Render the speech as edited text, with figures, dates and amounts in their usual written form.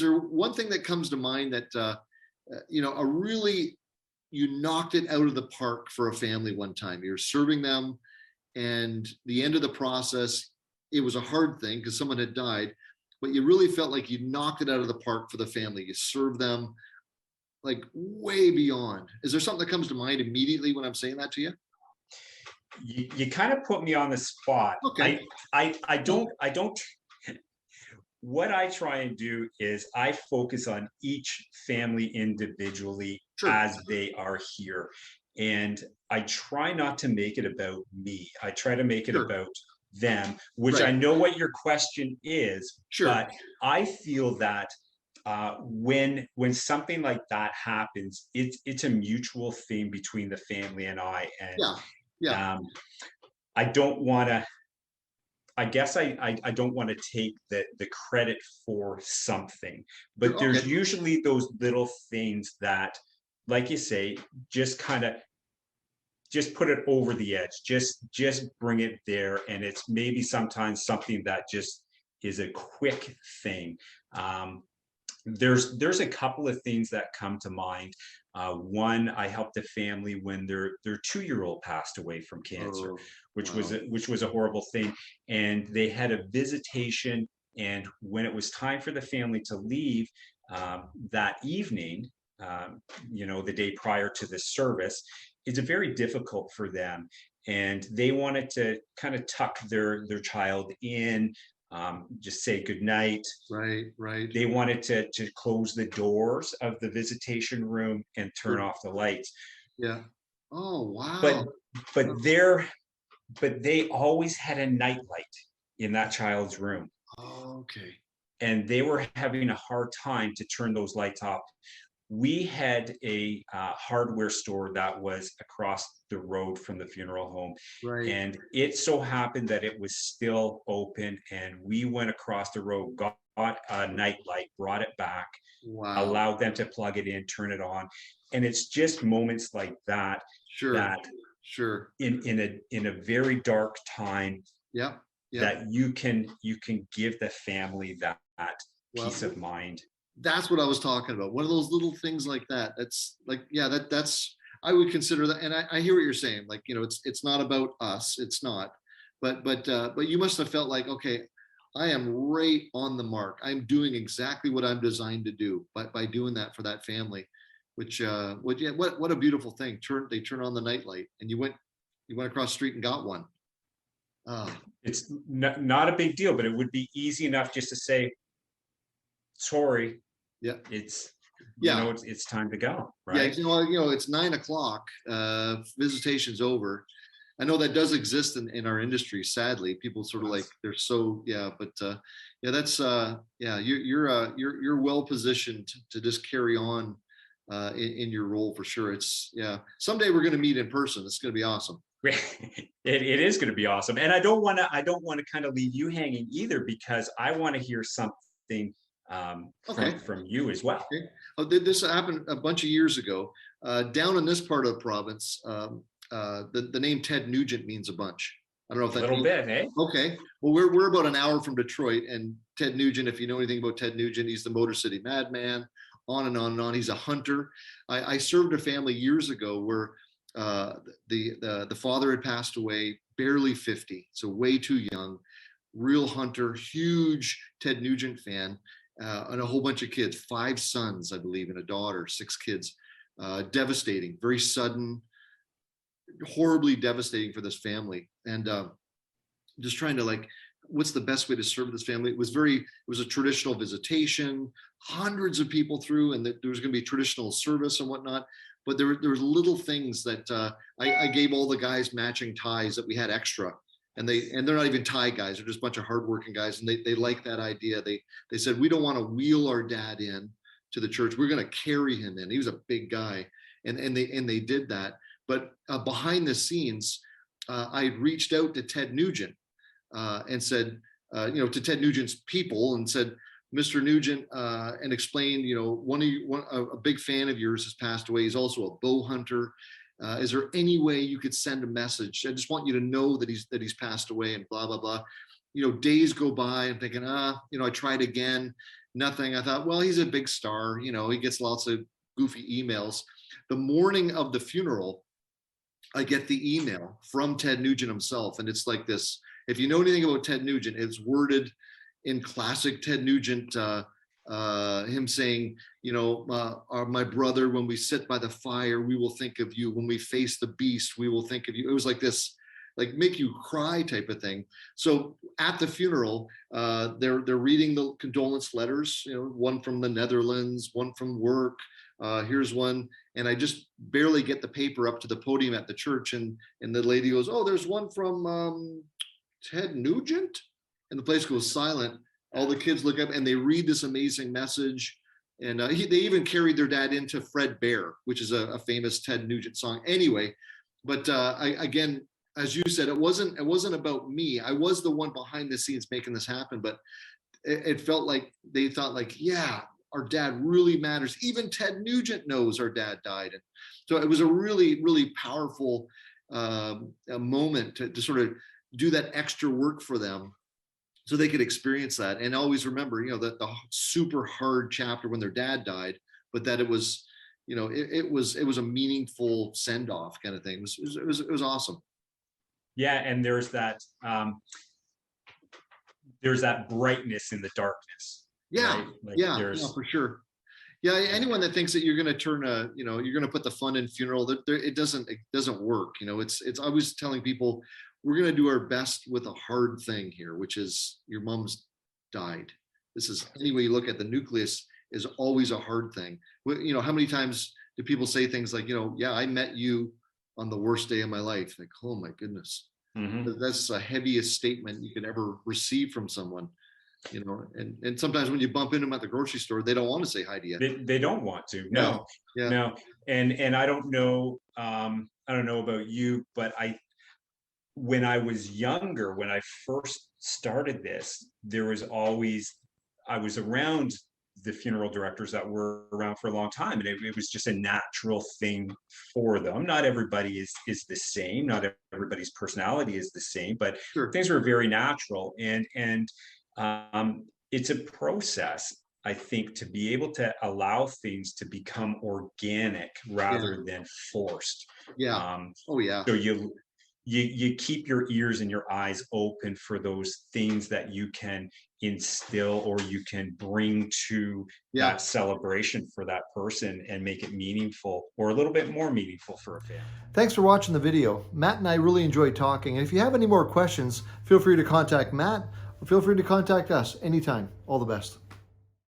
there one thing that comes to mind that, you knocked it out of the park for a family one time? You're serving them, and the end of the process, it was a hard thing because someone had died, but you really felt like you knocked it out of the park for the family. You served them like way beyond. Is there something that comes to mind immediately when I'm saying that to you? You kind of put me on the spot. Okay. I don't. What I try and do is I focus on each family individually Sure. as they are here. And I try not to make it about me. I try to make it Sure. about them, which Right. I know what your question is, Sure. but I feel that when something like that happens, it's a mutual thing between the family and I. And Yeah. Yeah. I don't want to. I guess I don't want to take the credit for something, but Sure. Okay. there's usually those little things that, like you say, just kind of just put it over the edge, just bring it there, and it's maybe sometimes something that just is a quick thing. There's a couple of things that come to mind. One, I helped a family when their 2-year-old passed away from cancer, Oh, which was wow. which was a horrible thing, and they had a visitation. And when it was time for the family to leave that evening, the day prior to the service, it's very difficult for them, and they wanted to kind of tuck their child in, just say goodnight. Right. Right. They wanted to close the doors of the visitation room and turn Sure. off the lights. Yeah. Oh, But wow. but they're but they always had a nightlight in that child's room, Okay. and they were having a hard time to turn those lights off. We had a hardware store that was across the road from the funeral home, Right. and it so happened that it was still open, and we went across the road, got a nightlight, brought it back, Wow. allowed them to plug it in, turn it on. And it's just moments like that Sure. that Sure. in a very dark time, Yep. Yep. that you can give the family that Well, peace of mind. that's what I was talking about. One of those little things like that. That's like, yeah, that's I would consider that. And I hear what you're saying. Like, it's not about us. It's not. But you must have felt like, okay, I am right on the mark. I'm doing exactly what I'm designed to do by doing that for that family. Yeah, what a beautiful thing. They turn on the nightlight, and you went across the street and got one. Oh, It's not a big deal, but it would be easy enough just to say, sorry, yeah, it's yeah. it's time to go, Yeah, right? it's 9 o'clock. Visitation's over. I know that does exist in our industry. Sadly, people sort of like Yes. they're so yeah, but yeah, that's yeah. You're well positioned to just carry on in your role for sure. It's yeah. Someday we're going to meet in person. It's going to be awesome. It is going to be awesome, and I don't want to kind of leave you hanging either, because I want to hear something Okay. from you as well. Okay. Oh, this happened a bunch of years ago. Down in this part of the province, the name Ted Nugent means a bunch. I don't know if A that little means. bit, eh? Okay. Well, we're about an hour from Detroit, and Ted Nugent, if you know anything about Ted Nugent, he's the Motor City Madman, on and on and on. He's a hunter. I served a family years ago where the father had passed away, barely 50, so way too young. Real hunter, huge Ted Nugent fan, and a whole bunch of kids, 5 sons, I believe, and a daughter, 6 kids. Devastating, very sudden, horribly devastating for this family. And just trying to like, what's the best way to serve this family? It was a traditional visitation, hundreds of people through, and there was going to be traditional service and whatnot. But there was little things that I gave all the guys matching ties that we had extra, and they're not even tie guys; they're just a bunch of hardworking guys, and they like that idea. They said, we don't want to wheel our dad in to the church; we're going to carry him in. He was a big guy, and they did that. But behind the scenes, I had reached out to Ted Nugent and said, to Ted Nugent's people, and said, Mr. Nugent, and explained, a big fan of yours has passed away. He's also a bow hunter. Is there any way you could send a message? I just want you to know that he's passed away, and blah blah blah. Days go by. I'm thinking, I tried again. nothing. I thought, well, he's a big star, he gets lots of goofy emails. The morning of the funeral, I get the email from Ted Nugent himself, and it's like this. If you know anything about Ted Nugent, it's worded in classic Ted Nugent, him saying, my brother, when we sit by the fire, we will think of you. When we face the beast, we will think of you. It was like this, like make you cry type of thing. So at the funeral, they're reading the condolence letters, one from the Netherlands, one from work. Here's one, and I just barely get the paper up to the podium at the church, and the lady goes, "Oh, there's one from Ted Nugent," and the place goes silent. All the kids look up and they read this amazing message, and they even carried their dad into Fred Bear, which is a famous Ted Nugent song. Anyway, but again, as you said, it wasn't about me. I was the one behind the scenes making this happen, but it felt like they thought like, yeah, our dad really matters. Even Ted Nugent knows our dad died. And so it was a really, really powerful moment to sort of do that extra work for them so they could experience that. And always remember, the super hard chapter when their dad died, but that it was, it was a meaningful send off kind of thing. It was awesome. Yeah. And there's that brightness in the darkness. Yeah, right? Like yeah, for sure. Yeah, anyone that thinks that you're going to turn you're going to put the fun in funeral, it doesn't work. It's always telling people we're going to do our best with a hard thing here, which is your mom's died. This is, any way you look at the nucleus, is always a hard thing. How many times do people say things like, yeah, I met you on the worst day of my life? Like, oh my goodness, that's the heaviest statement you can ever receive from someone. And sometimes when you bump into them at the grocery store, they don't want to say hi to you. They don't want to. No. Yeah. No. And I don't know about you, but when I was younger, when I first started this, I was around the funeral directors that were around for a long time, and it was just a natural thing for them. Not everybody is the same. Not everybody's personality is the same, but sure, things were very natural. And it's a process, I think, to be able to allow things to become organic rather than forced. Yeah. Oh yeah. So you keep your ears and your eyes open for those things that you can instill or you can bring to that celebration for that person and make it meaningful, or a little bit more meaningful for a family. Thanks for watching the video. Matt and I really enjoyed talking. And if you have any more questions, feel free to contact Matt, or feel free to contact us anytime. All the best.